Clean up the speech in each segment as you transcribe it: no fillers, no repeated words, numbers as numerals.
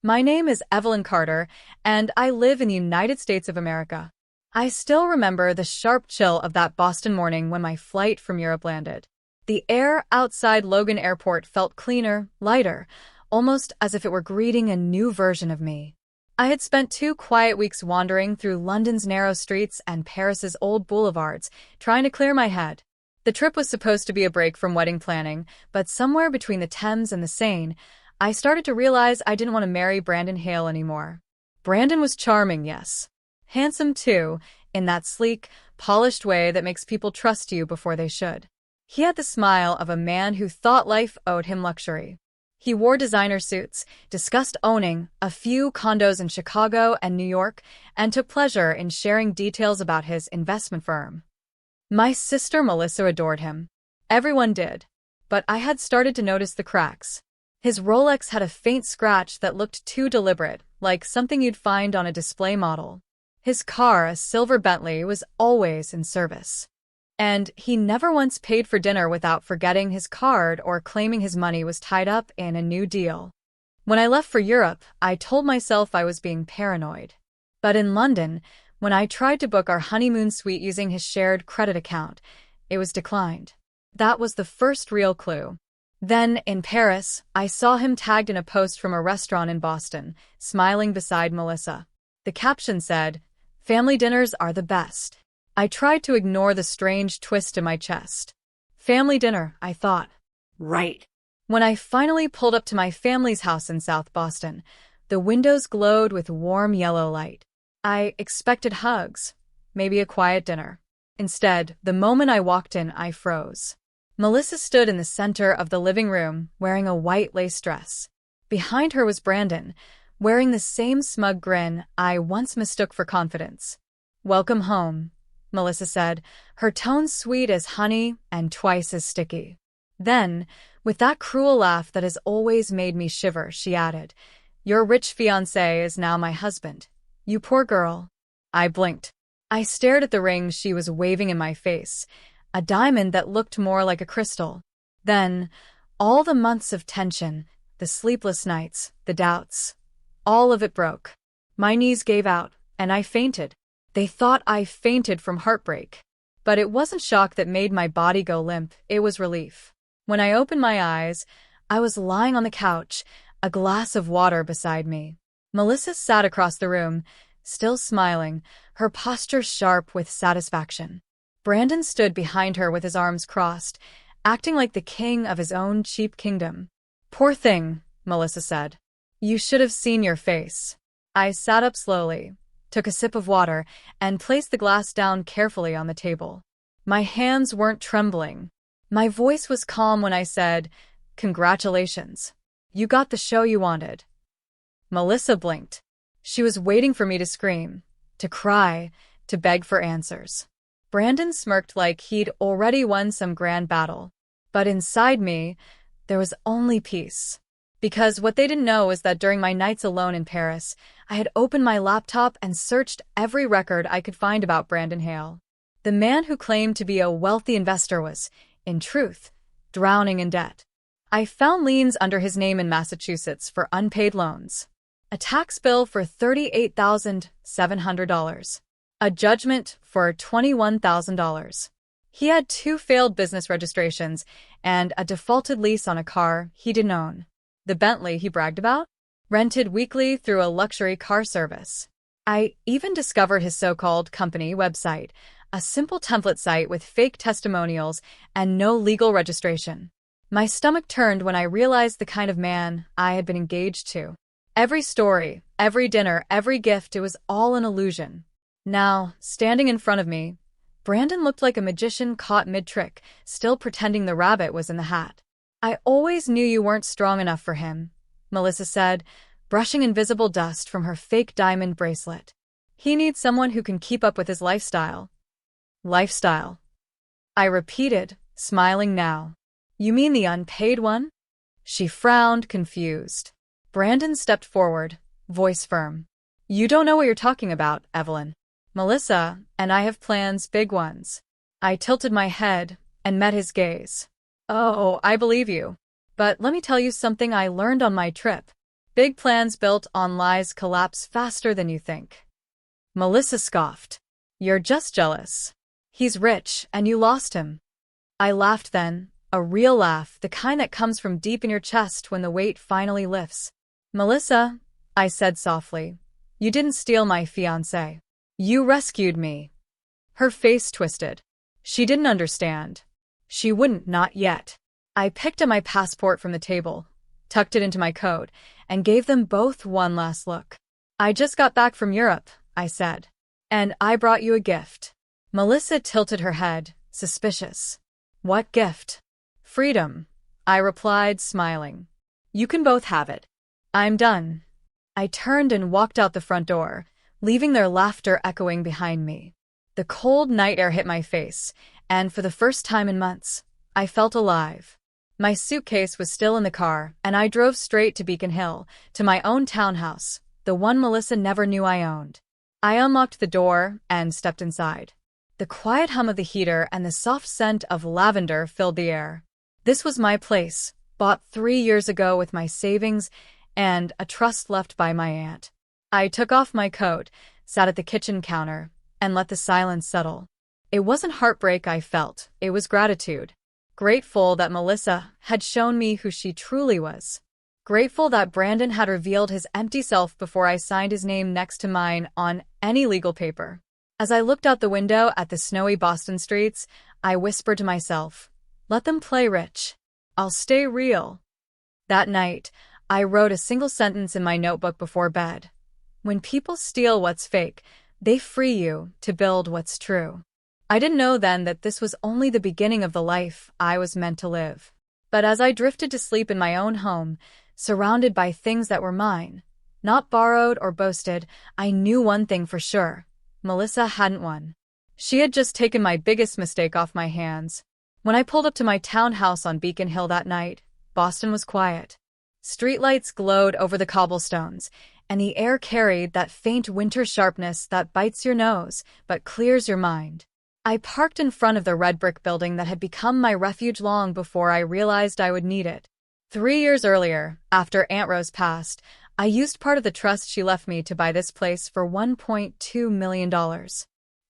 My name is Evelyn Carter, and I live in the United States of America. I still remember the sharp chill of that Boston morning when my flight from Europe landed. The air outside Logan Airport felt cleaner, lighter, almost as if it were greeting a new version of me. I had spent 2 quiet weeks wandering through London's narrow streets and Paris's old boulevards, trying to clear my head. The trip was supposed to be a break from wedding planning, but somewhere between the Thames and the Seine, I started to realize I didn't want to marry Brandon Hale anymore. Brandon was charming, yes. Handsome, too, in that sleek, polished way that makes people trust you before they should. He had the smile of a man who thought life owed him luxury. He wore designer suits, discussed owning a few condos in Chicago and New York, and took pleasure in sharing details about his investment firm. My sister Melissa adored him. Everyone did. But I had started to notice the cracks. His Rolex had a faint scratch that looked too deliberate, like something you'd find on a display model. His car, a silver Bentley, was always in service. And he never once paid for dinner without forgetting his card or claiming his money was tied up in a new deal. When I left for Europe, I told myself I was being paranoid. But in London, when I tried to book our honeymoon suite using his shared credit account, it was declined. That was the first real clue. Then, in Paris, I saw him tagged in a post from a restaurant in Boston, smiling beside Melissa. The caption said, "Family dinners are the best." I tried to ignore the strange twist in my chest. Family dinner, I thought. Right. When I finally pulled up to my family's house in South Boston, the windows glowed with warm yellow light. I expected hugs, maybe a quiet dinner. Instead, the moment I walked in, I froze. Melissa stood in the center of the living room, wearing a white lace dress. Behind her was Brandon, wearing the same smug grin I once mistook for confidence. "Welcome home," Melissa said, her tone sweet as honey and twice as sticky. Then, with that cruel laugh that has always made me shiver, she added, "Your rich fiancé is now my husband. You poor girl." I blinked. I stared at the ring she was waving in my face, a diamond that looked more like a crystal. Then, all the months of tension, the sleepless nights, the doubts, all of it broke. My knees gave out, and I fainted. They thought I fainted from heartbreak. But it wasn't shock that made my body go limp, it was relief. When I opened my eyes, I was lying on the couch, a glass of water beside me. Melissa sat across the room, still smiling, her posture sharp with satisfaction. Brandon stood behind her with his arms crossed, acting like the king of his own cheap kingdom. "Poor thing," Melissa said. "You should have seen your face." I sat up slowly, took a sip of water, and placed the glass down carefully on the table. My hands weren't trembling. My voice was calm when I said, "Congratulations. You got the show you wanted." Melissa blinked. She was waiting for me to scream, to cry, to beg for answers. Brandon smirked like he'd already won some grand battle. But inside me, there was only peace. Because what they didn't know is that during my nights alone in Paris, I had opened my laptop and searched every record I could find about Brandon Hale. The man who claimed to be a wealthy investor was, in truth, drowning in debt. I found liens under his name in Massachusetts for unpaid loans, a tax bill for $38,700, a judgment for $21,000. He had 2 failed business registrations and a defaulted lease on a car he didn't own. The Bentley he bragged about? Rented weekly through a luxury car service. I even discovered his so-called company website, a simple template site with fake testimonials and no legal registration. My stomach turned when I realized the kind of man I had been engaged to. Every story, every dinner, every gift, it was all an illusion. Now, standing in front of me, Brandon looked like a magician caught mid-trick, still pretending the rabbit was in the hat. "I always knew you weren't strong enough for him," Melissa said, brushing invisible dust from her fake diamond bracelet. "He needs someone who can keep up with his lifestyle." "Lifestyle?" I repeated, smiling now. "You mean the unpaid one?" She frowned, confused. Brandon stepped forward, voice firm. "You don't know what you're talking about, Evelyn. Melissa and I have plans, big ones." I tilted my head and met his gaze. "Oh, I believe you. But let me tell you something I learned on my trip. Big plans built on lies collapse faster than you think. Melissa scoffed. You're just jealous. He's rich, and you lost him. I laughed then, a real laugh, the kind that comes from deep in your chest when the weight finally lifts. Melissa, I said softly, you didn't steal my fiancé. You rescued me. Her face twisted. She didn't understand. She wouldn't, not yet. I picked up my passport from the table, tucked it into my coat, and gave them both one last look. I just got back from Europe, I said. And I brought you a gift. Melissa tilted her head, suspicious. What gift? Freedom, I replied, smiling. You can both have it. I'm done. I turned and walked out the front door, leaving their laughter echoing behind me. The cold night air hit my face, and for the first time in months, I felt alive. My suitcase was still in the car, and I drove straight to Beacon Hill, to my own townhouse, the one Melissa never knew I owned. I unlocked the door and stepped inside. The quiet hum of the heater and the soft scent of lavender filled the air. This was my place, bought 3 years ago with my savings and a trust left by my aunt. I took off my coat, sat at the kitchen counter, and let the silence settle. It wasn't heartbreak I felt, it was gratitude. Grateful that Melissa had shown me who she truly was. Grateful that Brandon had revealed his empty self before I signed his name next to mine on any legal paper. As I looked out the window at the snowy Boston streets, I whispered to myself, let them play rich. I'll stay real. That night, I wrote a single sentence in my notebook before bed. When people steal what's fake, they free you to build what's true. I didn't know then that this was only the beginning of the life I was meant to live. But as I drifted to sleep in my own home, surrounded by things that were mine, not borrowed or boasted, I knew one thing for sure. Melissa hadn't won. She had just taken my biggest mistake off my hands. When I pulled up to my townhouse on Beacon Hill that night, Boston was quiet. Streetlights glowed over the cobblestones, and the air carried that faint winter sharpness that bites your nose but clears your mind. I parked in front of the red brick building that had become my refuge long before I realized I would need it. 3 years earlier, after Aunt Rose passed, I used part of the trust she left me to buy this place for $1.2 million.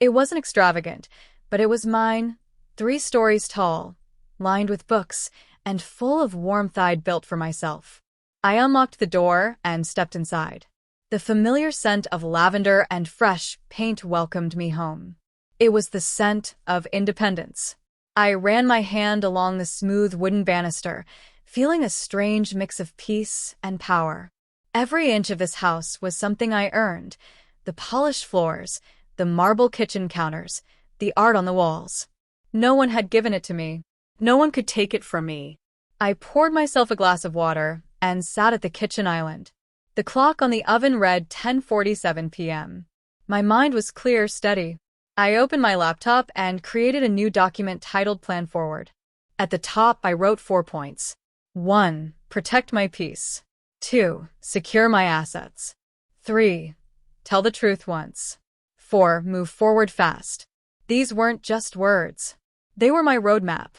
It wasn't extravagant, but it was mine, 3 stories tall, lined with books, and full of warmth I'd built for myself. I unlocked the door and stepped inside. The familiar scent of lavender and fresh paint welcomed me home. It was the scent of independence. I ran my hand along the smooth wooden banister, feeling a strange mix of peace and power. Every inch of this house was something I earned. The polished floors, the marble kitchen counters, the art on the walls. No one had given it to me. No one could take it from me. I poured myself a glass of water and sat at the kitchen island. The clock on the oven read 10:47 p.m. My mind was clear, steady. I opened my laptop and created a new document titled Plan Forward. At the top, I wrote 4 points. 1. Protect my peace. 2. Secure my assets. 3. Tell the truth once. 4. Move forward fast. These weren't just words. They were my roadmap.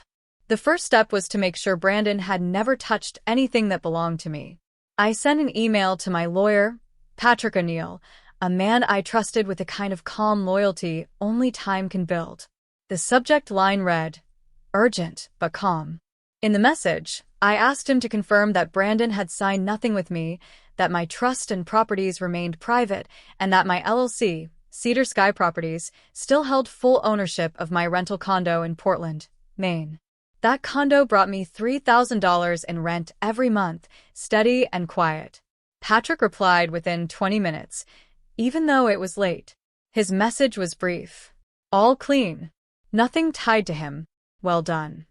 The first step was to make sure Brandon had never touched anything that belonged to me. I sent an email to my lawyer, Patrick O'Neill, a man I trusted with a kind of calm loyalty only time can build. The subject line read, urgent but calm. In the message, I asked him to confirm that Brandon had signed nothing with me, that my trust and properties remained private, and that my LLC, Cedar Sky Properties, still held full ownership of my rental condo in Portland, Maine. That condo brought me $3,000 in rent every month, steady and quiet. Patrick replied within 20 minutes, even though it was late. His message was brief. All clean. Nothing tied to him. Well done.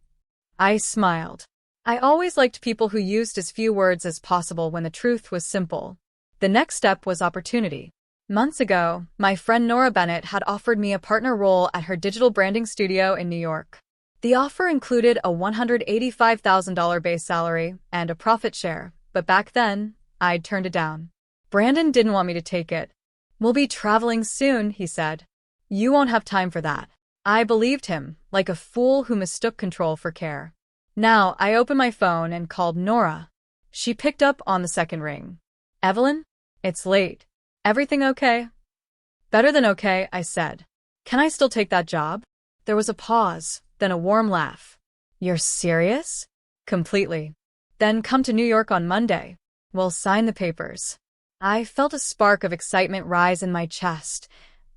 I smiled. I always liked people who used as few words as possible when the truth was simple. The next step was opportunity. Months ago, my friend Nora Bennett had offered me a partner role at her digital branding studio in New York. The offer included a $185,000 base salary and a profit share, but back then, I'd turned it down. Brandon didn't want me to take it. We'll be traveling soon, he said. You won't have time for that. I believed him, like a fool who mistook control for care. Now, I opened my phone and called Nora. She picked up on the second ring. Evelyn? It's late. Everything okay? Better than okay, I said. Can I still take that job? There was a pause, then a warm laugh. You're serious? Completely. Then come to New York on Monday. We'll sign the papers. I felt a spark of excitement rise in my chest.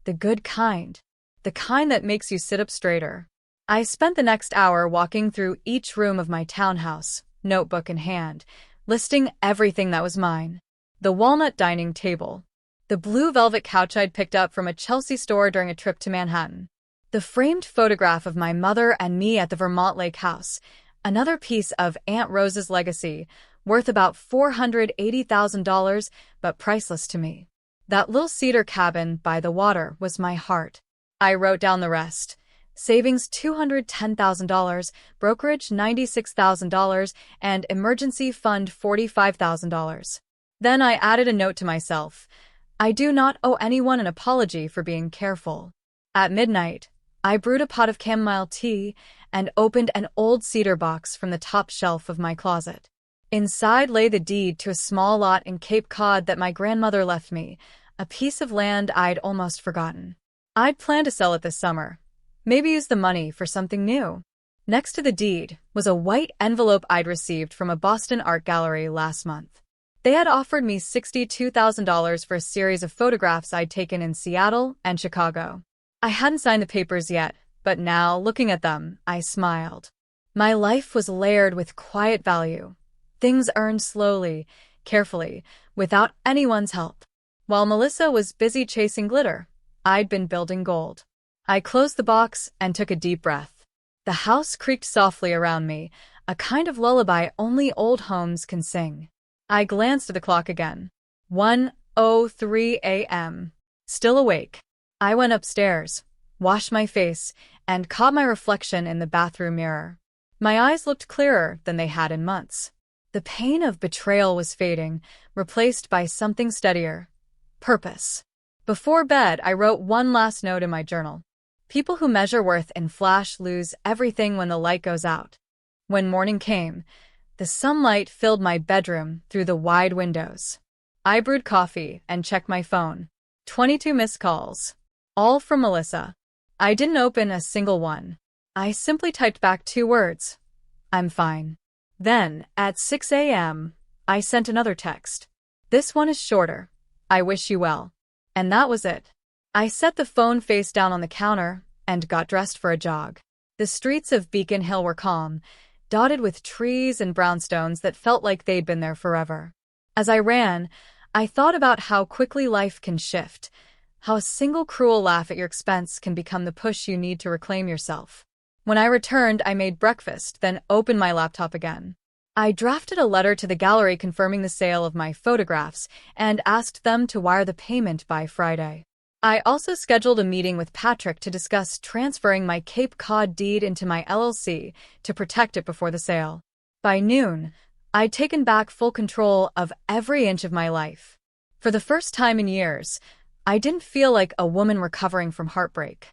The good kind. The kind that makes you sit up straighter. I spent the next hour walking through each room of my townhouse, notebook in hand, listing everything that was mine. The walnut dining table. The blue velvet couch I'd picked up from a Chelsea store during a trip to Manhattan. The framed photograph of my mother and me at the Vermont Lake House. Another piece of Aunt Rose's legacy, worth about $480,000, but priceless to me. That little cedar cabin by the water was my heart. I wrote down the rest. Savings $210,000, brokerage $96,000, and emergency fund $45,000. Then I added a note to myself. I do not owe anyone an apology for being careful. At midnight, I brewed a pot of chamomile tea and opened an old cedar box from the top shelf of my closet. Inside lay the deed to a small lot in Cape Cod that my grandmother left me, a piece of land I'd almost forgotten. I'd planned to sell it this summer, maybe use the money for something new. Next to the deed was a white envelope I'd received from a Boston art gallery last month. They had offered me $62,000 for a series of photographs I'd taken in Seattle and Chicago. I hadn't signed the papers yet, but now, looking at them, I smiled. My life was layered with quiet value. Things earned slowly, carefully, without anyone's help. While Melissa was busy chasing glitter, I'd been building gold. I closed the box and took a deep breath. The house creaked softly around me, a kind of lullaby only old homes can sing. I glanced at the clock again. 1:03 a.m. Still awake. I went upstairs, washed my face, and caught my reflection in the bathroom mirror. My eyes looked clearer than they had in months. The pain of betrayal was fading, replaced by something steadier. Purpose. Before bed, I wrote one last note in my journal. People who measure worth in flash lose everything when the light goes out. When morning came, the sunlight filled my bedroom through the wide windows. I brewed coffee and checked my phone. 22 missed calls. All from Melissa. I didn't open a single one. I simply typed back 2 words. I'm fine. Then, at 6 a.m., I sent another text. This one is shorter. I wish you well. And that was it. I set the phone face down on the counter and got dressed for a jog. The streets of Beacon Hill were calm, dotted with trees and brownstones that felt like they'd been there forever. As I ran, I thought about how quickly life can shift, how a single cruel laugh at your expense can become the push you need to reclaim yourself. When I returned, I made breakfast, then opened my laptop again. I drafted a letter to the gallery confirming the sale of my photographs and asked them to wire the payment by Friday. I also scheduled a meeting with Patrick to discuss transferring my Cape Cod deed into my LLC to protect it before the sale. By noon, I'd taken back full control of every inch of my life. For the first time in years, I didn't feel like a woman recovering from heartbreak.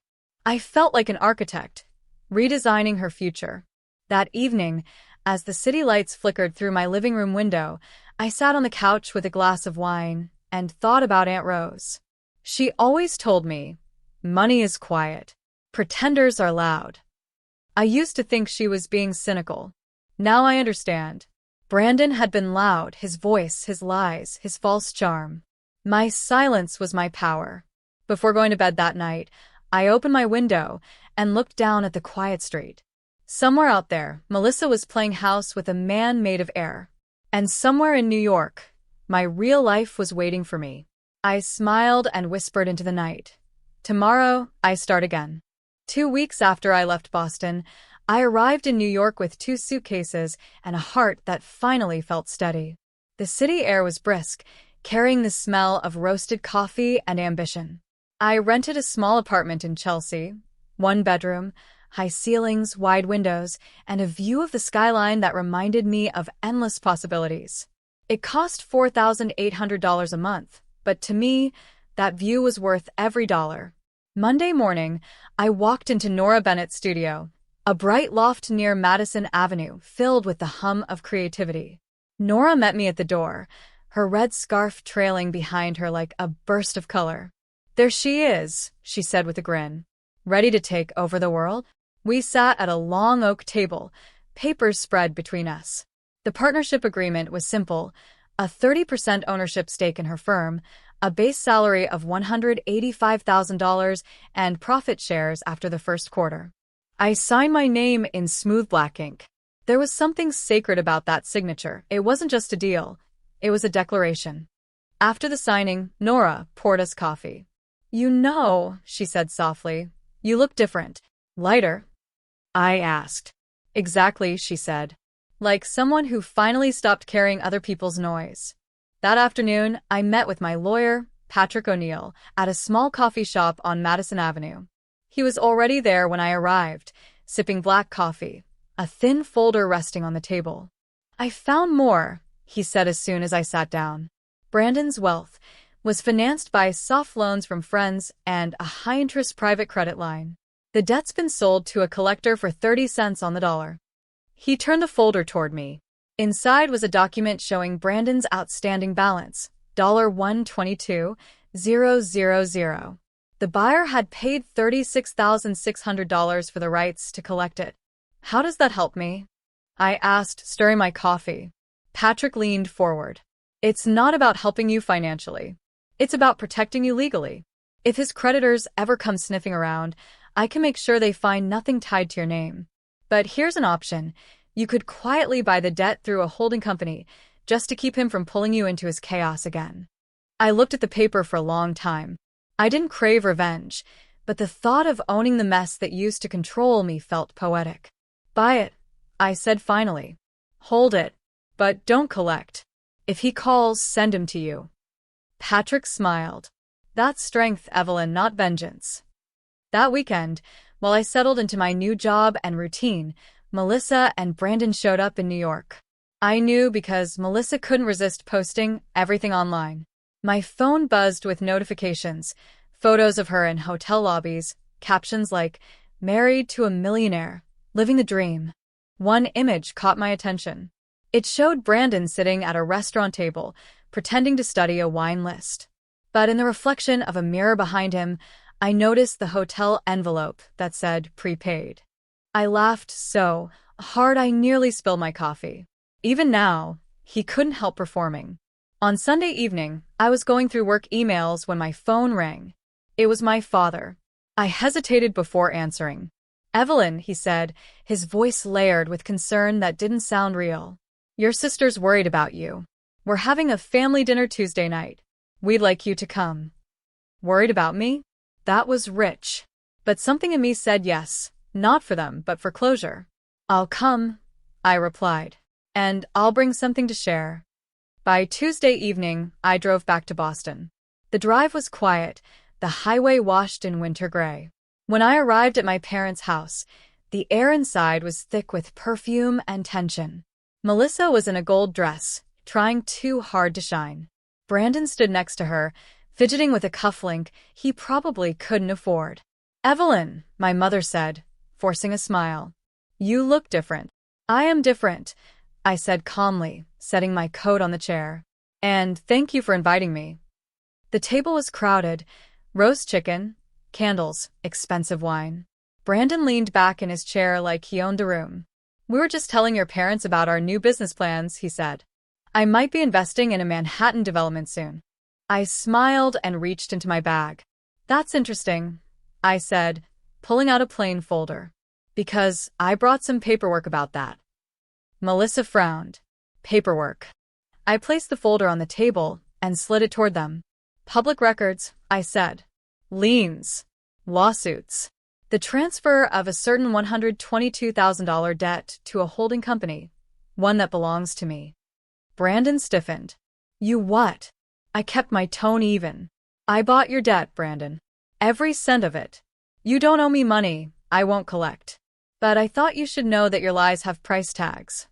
I felt like an architect, redesigning her future. That evening, as the city lights flickered through my living room window, I sat on the couch with a glass of wine and thought about Aunt Rose. She always told me, money is quiet. Pretenders are loud. I used to think she was being cynical. Now I understand. Brandon had been loud, his voice, his lies, his false charm. My silence was my power. Before going to bed that night, I opened my window and looked down at the quiet street. Somewhere out there, Melissa was playing house with a man made of air. And somewhere in New York, my real life was waiting for me. I smiled and whispered into the night. Tomorrow, I start again. 2 weeks after I left Boston, I arrived in New York with 2 suitcases and a heart that finally felt steady. The city air was brisk, carrying the smell of roasted coffee and ambition. I rented a small apartment in Chelsea, 1 bedroom, high ceilings, wide windows, and a view of the skyline that reminded me of endless possibilities. It cost $4,800 a month, but to me, that view was worth every dollar. Monday morning, I walked into Nora Bennett's studio, a bright loft near Madison Avenue filled with the hum of creativity. Nora met me at the door, her red scarf trailing behind her like a burst of color. "There she is," she said with a grin. "Ready to take over the world?" We sat at a long oak table, papers spread between us. The partnership agreement was simple: a 30% ownership stake in her firm, a base salary of $185,000, and profit shares after the first quarter. I signed my name in smooth black ink. There was something sacred about that signature. It wasn't just a deal, it was a declaration. After the signing, Nora poured us coffee. "You know," she said softly, "you look different." "Lighter?" I asked. "Exactly," she said. "Like someone who finally stopped carrying other people's noise." That afternoon, I met with my lawyer, Patrick O'Neill, at a small coffee shop on Madison Avenue. He was already there when I arrived, sipping black coffee, a thin folder resting on the table. "I found more," he said as soon as I sat down. Brandon's wealth was financed by soft loans from friends and a high-interest private credit line. The debt's been sold to a collector for 30 cents on the dollar. He turned the folder toward me. Inside was a document showing Brandon's outstanding balance, $122,000. The buyer had paid $36,600 for the rights to collect it. "How does that help me?" I asked, stirring my coffee. Patrick leaned forward. "It's not about helping you financially. It's about protecting you legally. If his creditors ever come sniffing around, I can make sure they find nothing tied to your name. But here's an option. You could quietly buy the debt through a holding company, just to keep him from pulling you into his chaos again." I looked at the paper for a long time. I didn't crave revenge, but the thought of owning the mess that used to control me felt poetic. "Buy it," I said finally. "Hold it, but don't collect. If he calls, send him to you." Patrick smiled. "That's strength, Evelyn, not vengeance." That weekend, while I settled into my new job and routine, Melissa and Brandon showed up in New York. I knew because Melissa couldn't resist posting everything online. My phone buzzed with notifications, photos of her in hotel lobbies, captions like, "Married to a millionaire, living the dream." One image caught my attention. It showed Brandon sitting at a restaurant table, pretending to study a wine list. But in the reflection of a mirror behind him, I noticed the hotel envelope that said prepaid. I laughed so hard I nearly spilled my coffee. Even now, he couldn't help performing. On Sunday evening, I was going through work emails when my phone rang. It was my father. I hesitated before answering. "Evelyn," he said, his voice layered with concern that didn't sound real. "Your sister's worried about you. We're having a family dinner Tuesday night. We'd like you to come." Worried about me? That was rich. But something in me said yes, not for them, but for closure. "I'll come," I replied. "And I'll bring something to share." By Tuesday evening, I drove back to Boston. The drive was quiet, the highway washed in winter gray. When I arrived at my parents' house, the air inside was thick with perfume and tension. Melissa was in a gold dress, trying too hard to shine. Brandon stood next to her, fidgeting with a cufflink he probably couldn't afford. "Evelyn," my mother said, forcing a smile. "You look different." "I am different," I said calmly, setting my coat on the chair. "And thank you for inviting me." The table was crowded: roast chicken, candles, expensive wine. Brandon leaned back in his chair like he owned the room. "We were just telling your parents about our new business plans," he said. "I might be investing in a Manhattan development soon." I smiled and reached into my bag. "That's interesting," I said, pulling out a plain folder. "Because I brought some paperwork about that." Melissa frowned. "Paperwork." I placed the folder on the table and slid it toward them. "Public records," I said. "Liens. Lawsuits. The transfer of a certain $122,000 debt to a holding company, one that belongs to me." Brandon stiffened. "You what?" I kept my tone even. "I bought your debt, Brandon. Every cent of it. You don't owe me money, I won't collect. But I thought you should know that your lies have price tags."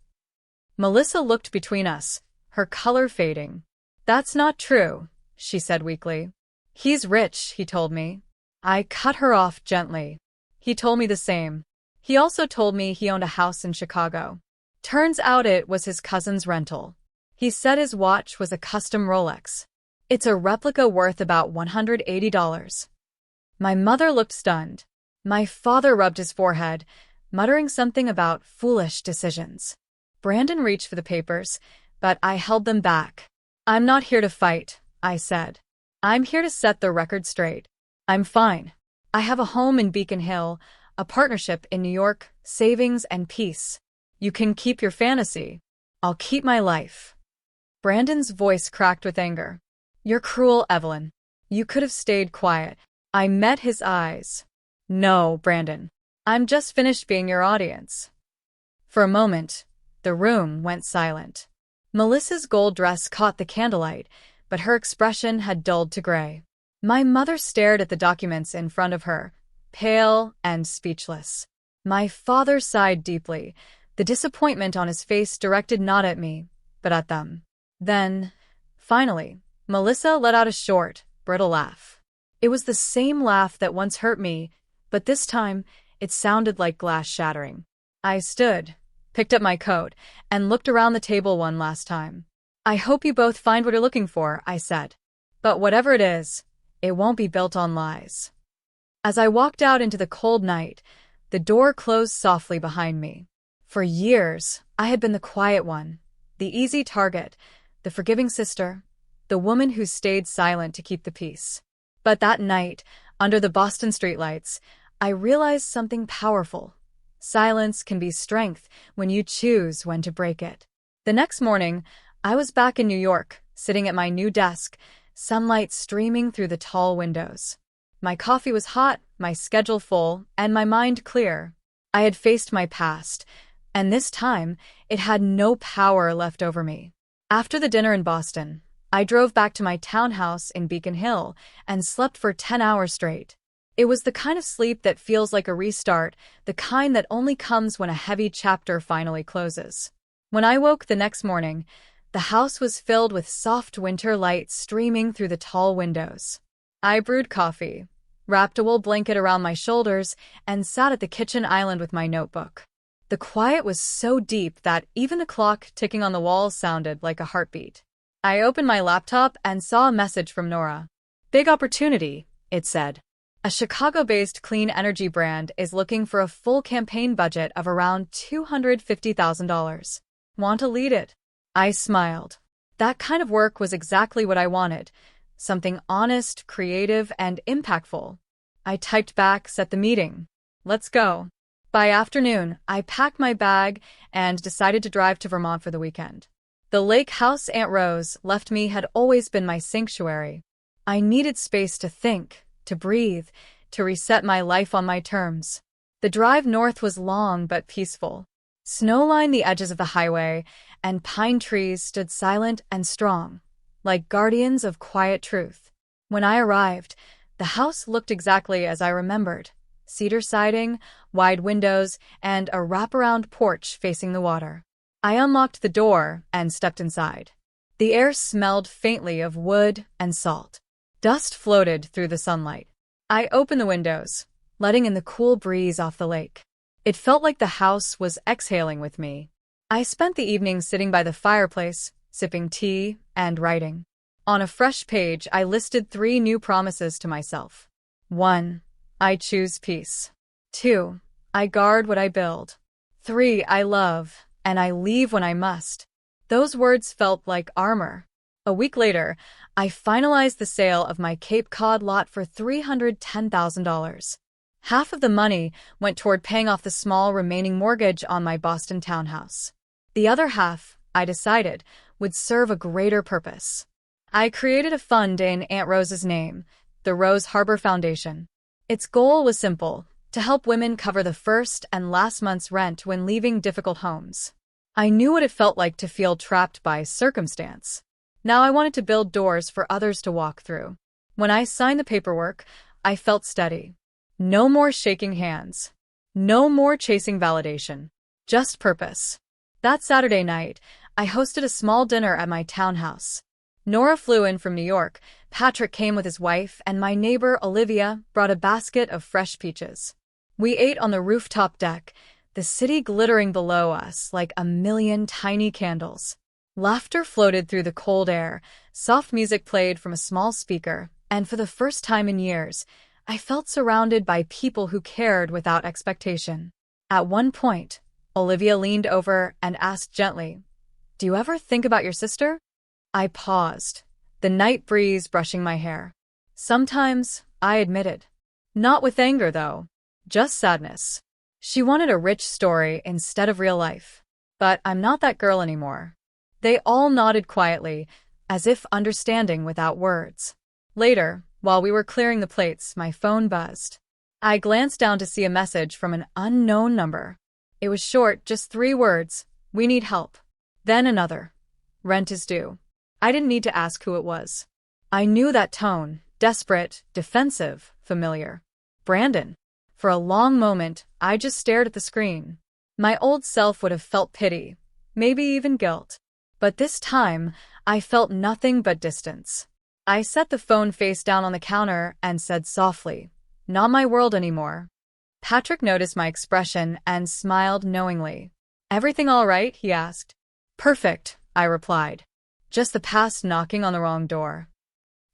Melissa looked between us, her color fading. "That's not true," she said weakly. "He's rich," he told me. I cut her off gently. "He told me the same. He also told me he owned a house in Chicago. Turns out it was his cousin's rental." He said his watch was a custom Rolex. It's a replica worth about $180. My mother looked stunned. My father rubbed his forehead, muttering something about foolish decisions. Brandon reached for the papers, but I held them back. I'm not here to fight, I said. I'm here to set the record straight. I'm fine. I have a home in Beacon Hill, a partnership in New York, savings and peace. You can keep your fantasy. I'll keep my life. Brandon's voice cracked with anger. You're cruel, Evelyn. You could have stayed quiet. I met his eyes. No, Brandon. I'm just finished being your audience. For a moment, the room went silent. Melissa's gold dress caught the candlelight, but her expression had dulled to gray. My mother stared at the documents in front of her, pale and speechless. My father sighed deeply, the disappointment on his face directed not at me, but at them. Then, finally, Melissa let out a short, brittle laugh. It was the same laugh that once hurt me, but this time it sounded like glass shattering. I stood, picked up my coat, and looked around the table one last time. I hope you both find what you're looking for, I said. But whatever it is, it won't be built on lies. As I walked out into the cold night, the door closed softly behind me. For years, I had been the quiet one, the easy target, the forgiving sister, the woman who stayed silent to keep the peace. But that night, under the Boston streetlights, I realized something powerful. Silence can be strength when you choose when to break it. The next morning, I was back in New York, sitting at my new desk, sunlight streaming through the tall windows. My coffee was hot, my schedule full, and my mind clear. I had faced my past, and this time, it had no power left over me. After the dinner in Boston, I drove back to my townhouse in Beacon Hill and slept for 10 hours straight. It was the kind of sleep that feels like a restart, the kind that only comes when a heavy chapter finally closes. When I woke the next morning, the house was filled with soft winter light streaming through the tall windows. I brewed coffee, wrapped a wool blanket around my shoulders, and sat at the kitchen island with my notebook. The quiet was so deep that even the clock ticking on the wall sounded like a heartbeat. I opened my laptop and saw a message from Nora. Big opportunity, it said. A Chicago-based clean energy brand is looking for a full campaign budget of around $250,000. Want to lead it? I smiled. That kind of work was exactly what I wanted. Something honest, creative, and impactful. I typed back, set the meeting. Let's go. By afternoon, I packed my bag and decided to drive to Vermont for the weekend. The lake house Aunt Rose left me had always been my sanctuary. I needed space to think, to breathe, to reset my life on my terms. The drive north was long but peaceful. Snow lined the edges of the highway, and pine trees stood silent and strong, like guardians of quiet truth. When I arrived, the house looked exactly as I remembered. Cedar siding, wide windows, and a wraparound porch facing the water. I unlocked the door and stepped inside. The air smelled faintly of wood and salt. Dust floated through the sunlight. I opened the windows, letting in the cool breeze off the lake. It felt like the house was exhaling with me. I spent the evening sitting by the fireplace, sipping tea and writing. On a fresh page, I listed 3 new promises to myself. 1. I choose peace. 2. I guard what I build. 3. I love, and I leave when I must. Those words felt like armor. A week later, I finalized the sale of my Cape Cod lot for $310,000. Half of the money went toward paying off the small remaining mortgage on my Boston townhouse. The other half, I decided, would serve a greater purpose. I created a fund in Aunt Rose's name, the Rose Harbor Foundation. Its goal was simple: to help women cover the first and last month's rent when leaving difficult homes. I knew what it felt like to feel trapped by circumstance. Now I wanted to build doors for others to walk through. When I signed the paperwork, I felt steady. No more shaking hands. No more chasing validation. Just purpose. That Saturday night, I hosted a small dinner at my townhouse. Nora flew in from New York, Patrick came with his wife, and my neighbor, Olivia, brought a basket of fresh peaches. We ate on the rooftop deck, the city glittering below us like a million tiny candles. Laughter floated through the cold air, soft music played from a small speaker, and for the first time in years, I felt surrounded by people who cared without expectation. At one point, Olivia leaned over and asked gently, "Do you ever think about your sister?" I paused, the night breeze brushing my hair. "Sometimes," I admitted. Not with anger, though. Just sadness. She wanted a rich story instead of real life. But I'm not that girl anymore. They all nodded quietly, as if understanding without words. Later, while we were clearing the plates, my phone buzzed. I glanced down to see a message from an unknown number. It was short, just 3 words, "We need help." Then another, "Rent is due." I didn't need to ask who it was. I knew that tone, desperate, defensive, familiar. Brandon. For a long moment, I just stared at the screen. My old self would have felt pity, maybe even guilt. But this time, I felt nothing but distance. I set the phone face down on the counter and said softly, "Not my world anymore." Patrick noticed my expression and smiled knowingly. "Everything all right?" he asked. "Perfect," I replied. "Just the past knocking on the wrong door."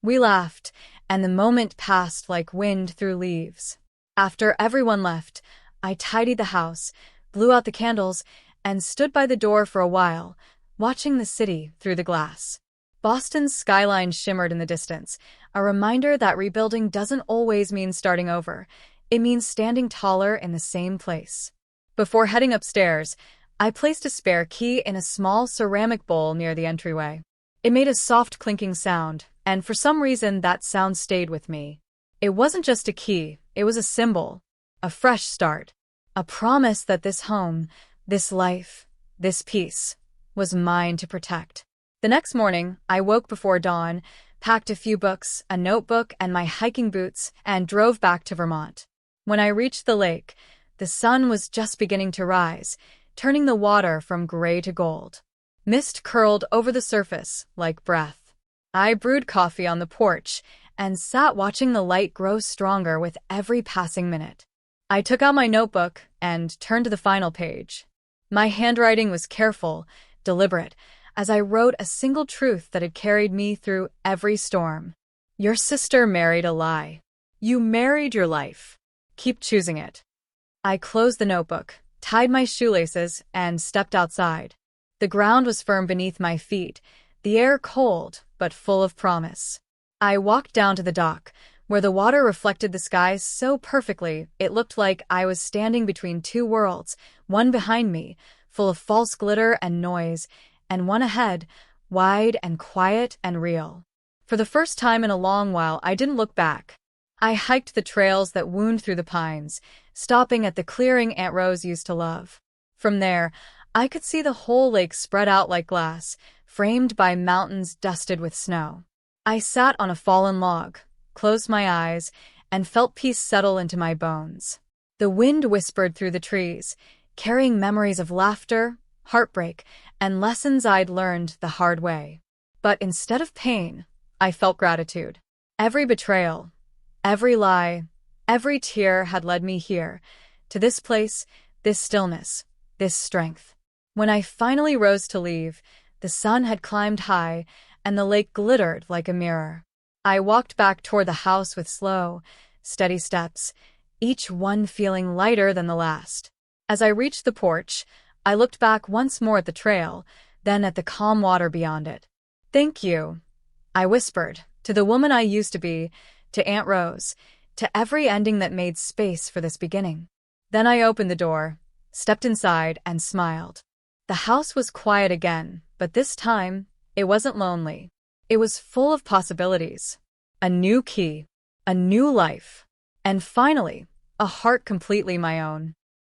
We laughed, and the moment passed like wind through leaves. After everyone left, I tidied the house, blew out the candles, and stood by the door for a while, watching the city through the glass. Boston's skyline shimmered in the distance, a reminder that rebuilding doesn't always mean starting over. It means standing taller in the same place. Before heading upstairs, I placed a spare key in a small ceramic bowl near the entryway. It made a soft clinking sound, and for some reason that sound stayed with me. It wasn't just a key, it was a symbol, a fresh start, a promise that this home, this life, this peace, was mine to protect. The next morning, I woke before dawn, packed a few books, a notebook, and my hiking boots, and drove back to Vermont. When I reached the lake, the sun was just beginning to rise, turning the water from gray to gold. Mist curled over the surface like breath. I brewed coffee on the porch and sat watching the light grow stronger with every passing minute. I took out my notebook and turned to the final page. My handwriting was careful, deliberate, as I wrote a single truth that had carried me through every storm. Your sister married a lie. You married your life. Keep choosing it. I closed the notebook, tied my shoelaces, and stepped outside. The ground was firm beneath my feet, the air cold but full of promise. I walked down to the dock, where the water reflected the skies so perfectly it looked like I was standing between 2 worlds, one behind me, full of false glitter and noise, and one ahead, wide and quiet and real. For the first time in a long while, I didn't look back. I hiked the trails that wound through the pines, stopping at the clearing Aunt Rose used to love. From there, I could see the whole lake spread out like glass, framed by mountains dusted with snow. I sat on a fallen log, closed my eyes, and felt peace settle into my bones. The wind whispered through the trees, carrying memories of laughter, heartbreak, and lessons I'd learned the hard way. But instead of pain, I felt gratitude. Every betrayal, every lie, every tear had led me here, to this place, this stillness, this strength. When I finally rose to leave, the sun had climbed high, and the lake glittered like a mirror. I walked back toward the house with slow, steady steps, each one feeling lighter than the last. As I reached the porch, I looked back once more at the trail, then at the calm water beyond it. "Thank you," I whispered, "to the woman I used to be, to Aunt Rose, to every ending that made space for this beginning." Then I opened the door, stepped inside, and smiled. The house was quiet again, but this time, it wasn't lonely. It was full of possibilities. A new key, a new life, and finally, a heart completely my own.